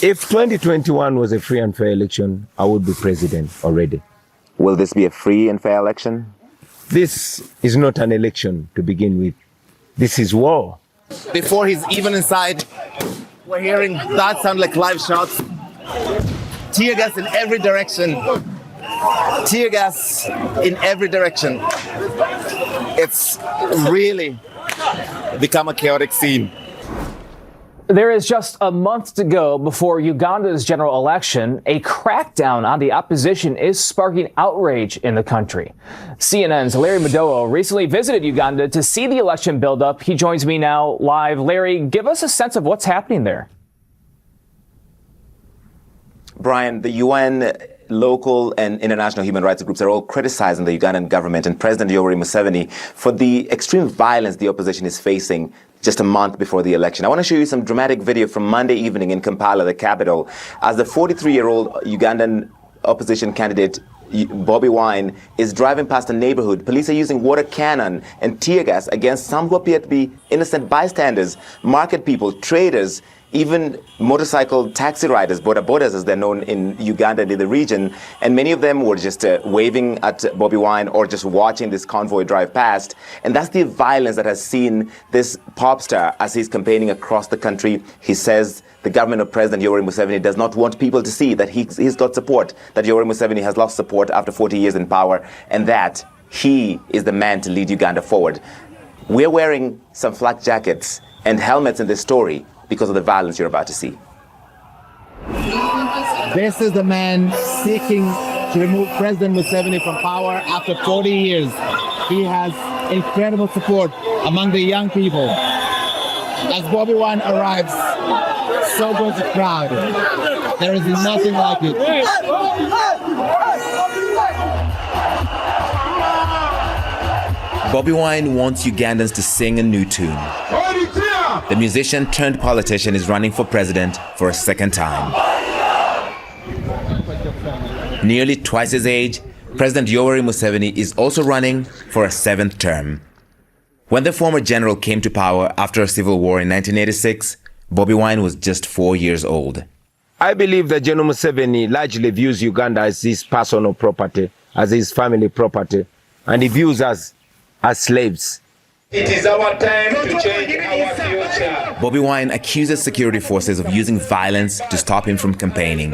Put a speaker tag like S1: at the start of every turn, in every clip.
S1: If 2021 was a free and fair election, I would be president already.
S2: Will this be a free and fair election?
S1: This is not an election to begin with. This is war.
S3: Before he's even inside, we're hearing that sound like live shots. Tear gas in every direction. Tear gas in every direction. It's really become a chaotic scene.
S4: There is just a month to go before Uganda's general election. A crackdown on the opposition is sparking outrage in the country. CNN's Larry Madowo recently visited Uganda to see the election build up. He joins me now live. Larry, give us a sense of what's happening there.
S2: Brian, the UN, local and international human rights groups are all criticizing the Ugandan government and President Yoweri Museveni for the extreme violence the opposition is facing just a month before the election. I want to show you some dramatic video from Monday evening in Kampala, the capital, as the 43-year-old Ugandan opposition candidate Bobi Wine is driving past a neighborhood. Police are using water cannon and tear gas against some who appear to be innocent bystanders, market people, traders, even motorcycle taxi riders, boda bodas as they're known in Uganda and in the region. And many of them were just waving at Bobi Wine or just watching this convoy drive past. And that's the violence that has seen this pop star as he's campaigning across the country. He says the government of President Yoweri Museveni does not want people to see that he's got support, that Yoweri Museveni has lost support after 40 years in power, and that he is the man to lead Uganda forward. We're wearing some flak jackets and helmets in this story because of the violence you're about to see.
S3: This is the man seeking to remove President Museveni from power after 40 years. He has incredible support among the young people. As Bobi Wine arrives, so goes the crowd. There is nothing like it.
S2: Bobi Wine wants Ugandans to sing a new tune. The musician turned politician is running for president for a second time. Nearly twice his age, President Yoweri Museveni is also running for a 7th term. When the former general came to power after a civil war in 1986, Bobi Wine was just 4 years old.
S1: I believe that General Museveni largely views Uganda as his personal property, as his family property, and he views us as slaves.
S5: It is our time to change our future.
S2: Bobi Wine accuses security forces of using violence to stop him from campaigning.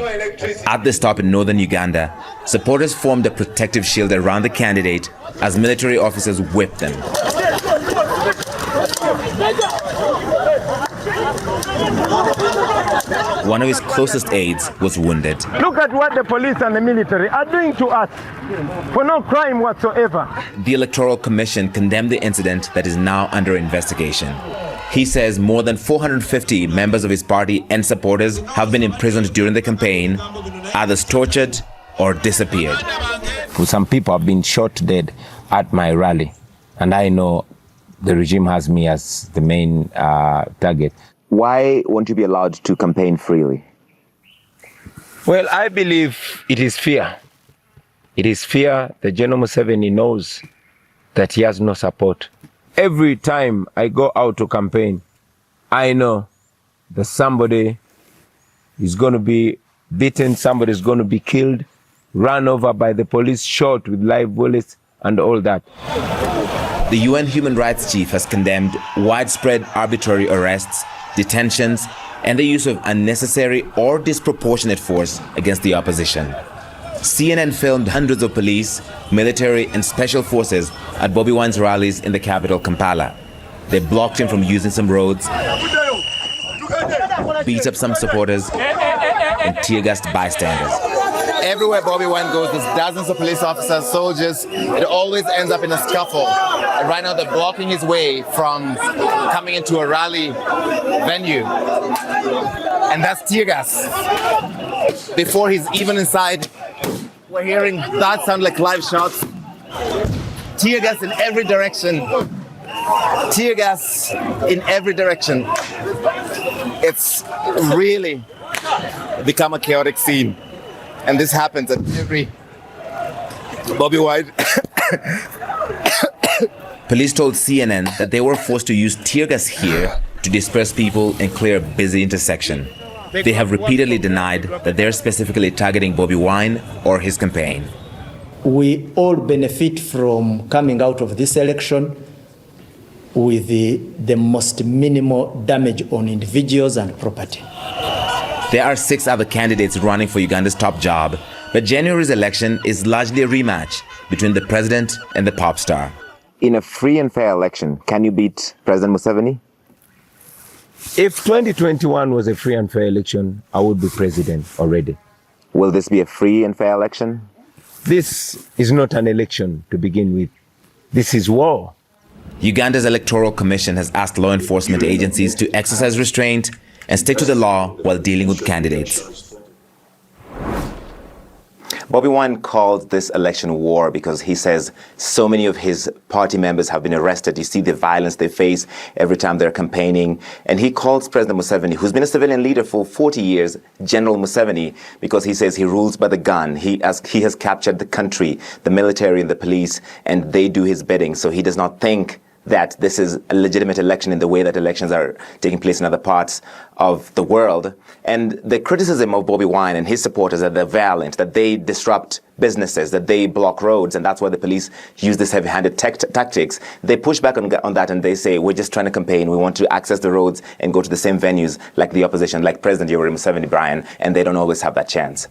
S2: At the stop in northern Uganda, supporters formed a protective shield around the candidate as military officers whipped them. One of his closest aides was wounded.
S1: Look at what the police and the military are doing to us for no crime whatsoever.
S2: The Electoral Commission condemned the incident that is now under investigation. He says more than 450 members of his party and supporters have been imprisoned during the campaign, others tortured or disappeared.
S1: Some people have been shot dead at my rally, and I know the regime has me as the main target.
S2: Why won't you be allowed to campaign freely?
S1: Well, I believe it is fear. It is fear that General Museveni knows that he has no support. Every time I go out to campaign, I know that somebody is going to be beaten, somebody is going to be killed, run over by the police, shot with live bullets, and all that.
S2: The UN human rights chief has condemned widespread arbitrary arrests, detentions, and the use of unnecessary or disproportionate force against the opposition. CNN filmed hundreds of police, military, and special forces at Bobi Wine's rallies in the capital, Kampala. They blocked him from using some roads, beat up some supporters, and tear-gassed bystanders.
S3: Everywhere Bobi Wine goes, there's dozens of police officers, soldiers. It always ends up in a scuffle. And right now they're blocking his way from coming into a rally venue. And that's tear gas. Before he's even inside, we're hearing that sound like live shots. Tear gas in every direction. Tear gas in every direction. It's really become a chaotic scene. And this happens at every Bobi Wine.
S2: Police told CNN that they were forced to use tear gas here to disperse people and clear a busy intersection. They have repeatedly denied that they're specifically targeting Bobi Wine or his campaign.
S6: We all benefit from coming out of this election with the most minimal damage on individuals and property.
S2: There are 6 other candidates running for Uganda's top job, but January's election is largely a rematch between the president and the pop star. In a free and fair election, can you beat President Museveni?
S1: If 2021 was a free and fair election, I would be president already.
S2: Will this be a free and fair election?
S1: This is not an election to begin with. This is war.
S2: Uganda's Electoral Commission has asked law enforcement agencies to exercise restraint and stick to the law while dealing with candidates. Bobi Wine called this election war because he says so many of his party members have been arrested. You see the violence they face every time they're campaigning. And he calls President Museveni, who's been a civilian leader for 40 years, General Museveni, because he says he rules by the gun. He has captured the country, the military and the police, and they do his bidding. So he does not think that this is a legitimate election in the way that elections are taking place in other parts of the world. And the criticism of Bobi Wine and his supporters that they're violent, that they disrupt businesses, that they block roads, and that's why the police use this heavy-handed tactics. They push back on that and they say, we're just trying to campaign. We want to access the roads and go to the same venues like the opposition, like President Yoweri Museveni, Brian, and they don't always have that chance.